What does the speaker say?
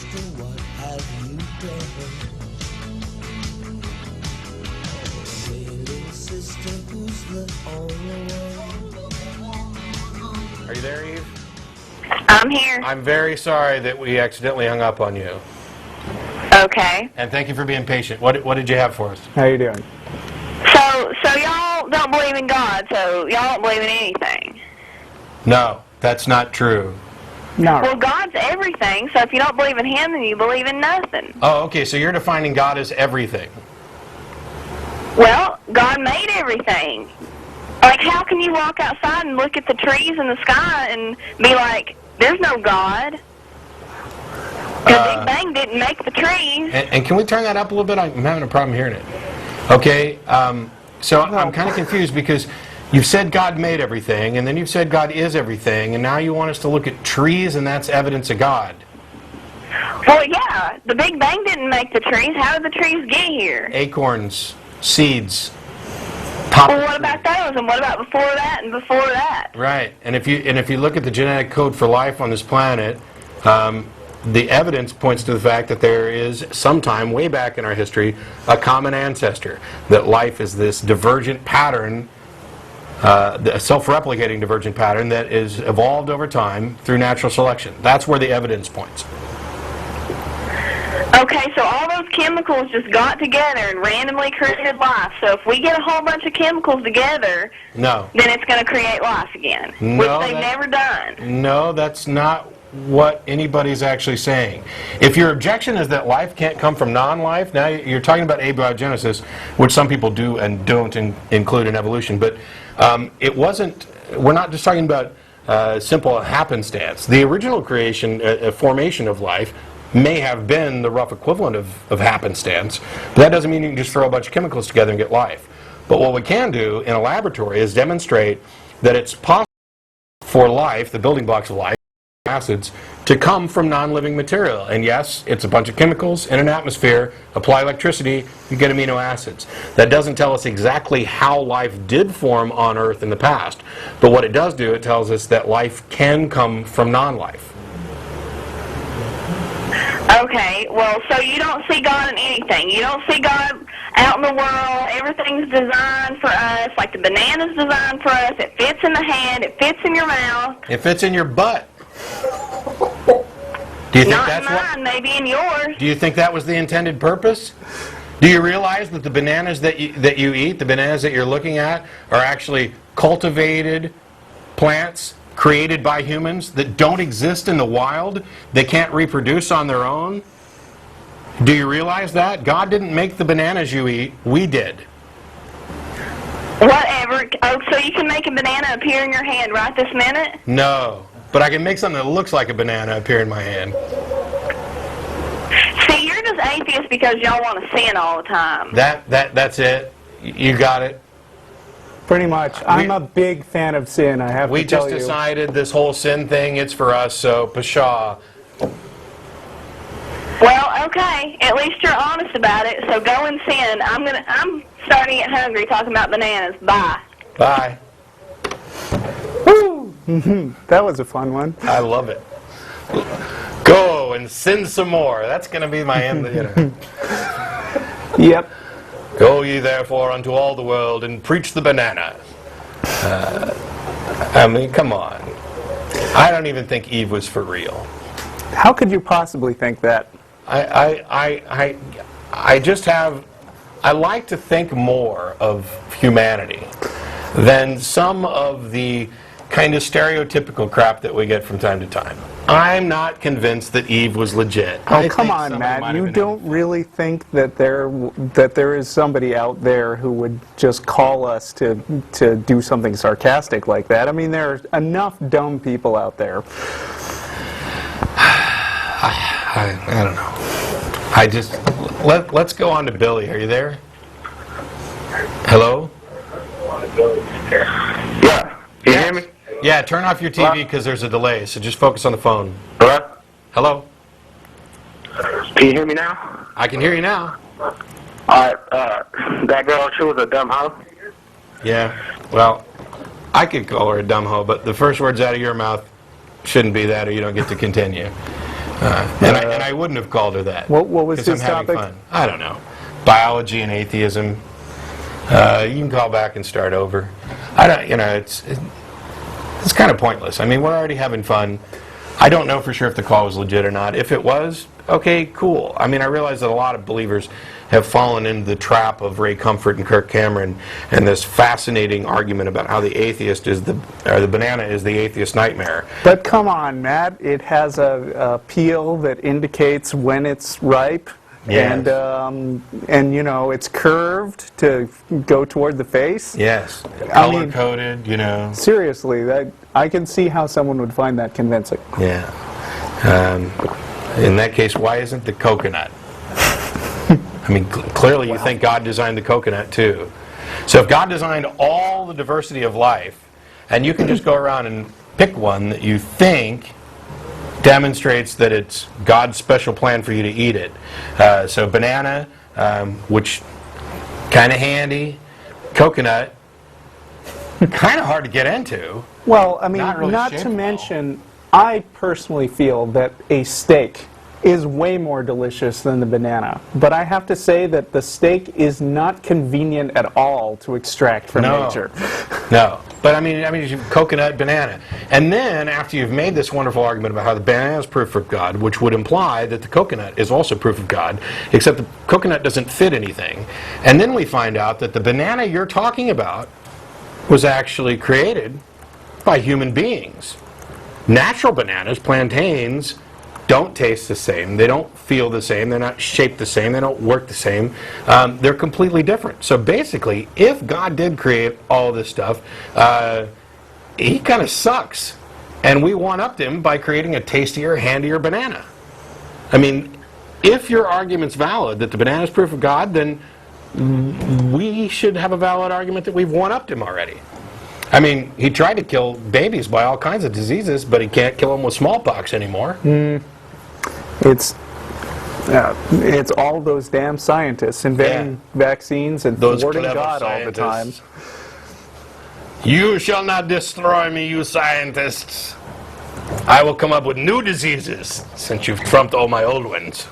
sister, what have you done? Hey, little sister, who's the only one? Are you there, Eve? I'm here. I'm very sorry that we accidentally hung up on you. Okay. And thank you for being patient. What did you have for us? How you doing? So y'all don't believe in God, so y'all don't believe in anything. No, that's not true. No. Well, God's everything, so if you don't believe in Him, then you believe in nothing. Oh, okay, so you're defining God as everything. Well, God made everything. Like, how can you walk outside and look at the trees in the sky and be like, there's no God? The Big Bang didn't make the trees. And can we turn that up a little bit? I'm having a problem hearing it. Okay, so I'm kind of confused because you've said God made everything, and then you've said God is everything, and now you want us to look at trees, and that's evidence of God. Well, yeah, the Big Bang didn't make the trees. How did the trees get here? Acorns, seeds. Well, what about those, and what about before that and before that? Right, and if you look at the genetic code for life on this planet, the evidence points to the fact that there is, sometime way back in our history, a common ancestor. That life is this divergent pattern, a self-replicating divergent pattern that is evolved over time through natural selection. That's where the evidence points. Okay, so all those chemicals just got together and randomly created life. So if we get a whole bunch of chemicals together, No. then it's going to create life again, which they've never done. No, that's not what anybody's actually saying. If your objection is that life can't come from non-life, now you're talking about abiogenesis, which some people do and don't include in evolution, but it wasn't, we're not just talking about simple happenstance. The original creation, formation of life, may have been the rough equivalent of happenstance, but that doesn't mean you can just throw a bunch of chemicals together and get life. But what we can do in a laboratory is demonstrate that it's possible for life, the building blocks of life, acids, to come from non-living material. And yes, it's a bunch of chemicals in an atmosphere, apply electricity, you get amino acids. That doesn't tell us exactly how life did form on Earth in the past, but what it does do, it tells us that life can come from non-life. Okay, well, so you don't see God in anything. You don't see God out in the world. Everything's designed for us, like the banana's designed for us. It fits in the hand. It fits in your mouth. It fits in your butt. Do you think Not that's in mine, maybe in yours. Do you think that was the intended purpose? Do you realize that the bananas that you eat, the bananas that you're looking at, are actually cultivated plants created by humans that don't exist in the wild? They can't reproduce on their own? Do you realize that? God didn't make the bananas you eat, we did. Whatever. Oh, so you can make a banana appear in your hand right this minute? No, but I can make something that looks like a banana appear in my hand. See, you're just atheist because y'all want to sin all the time. That's it. You got it. Pretty much. I'm a big fan of sin, I have to tell you. We just decided this whole sin thing, it's for us, so pshaw. Well, okay. At least you're honest about it, so go and sin. I'm starting to get hungry talking about bananas. Bye. Bye. Woo! That was a fun one. I love it. Go and sin some more. That's going to be my end. Yep. Go ye therefore unto all the world and preach the banana. I mean, come on. I don't even think Eve was for real. How could you possibly think that? I just have, I like to think more of humanity than some of the kind of stereotypical crap that we get from time to time. I'm not convinced that Eve was legit. Oh, come on, Matt. You don't really think that there is somebody out there who would just call us to do something sarcastic like that? I mean, there are enough dumb people out there. I don't know. Let's go on to Billy. Are you there? Hello? Yeah. Can you hear me? Yeah, turn off your TV because there's a delay, so just focus on the phone. Hello? Hello? Can you hear me now? I can hear you now. Alright, that girl, she was a dumb hoe. Yeah, well, I could call her a dumb hoe, but the first words out of your mouth shouldn't be that or you don't get to continue. And I wouldn't have called her that. What was 'cause I'm his having topic? fun. I don't know. Biology and atheism. You can call back and start over. I don't. It's kind of pointless. I mean, we're already having fun. I don't know for sure if the call was legit or not. If it was, okay, cool. I mean, I realize that a lot of believers have fallen into the trap of Ray Comfort and Kirk Cameron and this fascinating argument about how the banana is the atheist nightmare. But come on, Matt. It has a peel that indicates when it's ripe. Yes. And it's curved to go toward the face. Yes. I mean, Color-coded, Seriously, I can see how someone would find that convincing. Yeah. In that case, why isn't the coconut? I mean, clearly you think God designed the coconut too. So if God designed all the diversity of life, and you can just go around and pick one that you think demonstrates that it's God's special plan for you to eat it. So banana, which kind of handy. Coconut, kind of hard to get into. Well, I mean, Not really not shaped to well. mention, I personally feel that a steak is way more delicious than the banana. But I have to say that the steak is not convenient at all to extract from nature. No. But I mean, coconut, banana. And then, after you've made this wonderful argument about how the banana is proof of God, which would imply that the coconut is also proof of God, except the coconut doesn't fit anything. And then we find out that the banana you're talking about was actually created by human beings. Natural bananas, plantains, don't taste the same. They don't feel the same. They're not shaped the same. They don't work the same. They're completely different. So basically, if God did create all this stuff, he kind of sucks. And we one-upped him by creating a tastier, handier banana. I mean, if your argument's valid that the banana is proof of God, then we should have a valid argument that we've one-upped him already. I mean, he tried to kill babies by all kinds of diseases, but he can't kill them with smallpox anymore. It's all those damn scientists inventing vaccines and Those thwarting clever God all the time. scientists. You shall not destroy me, you scientists. I will come up with new diseases since you've trumped all my old ones.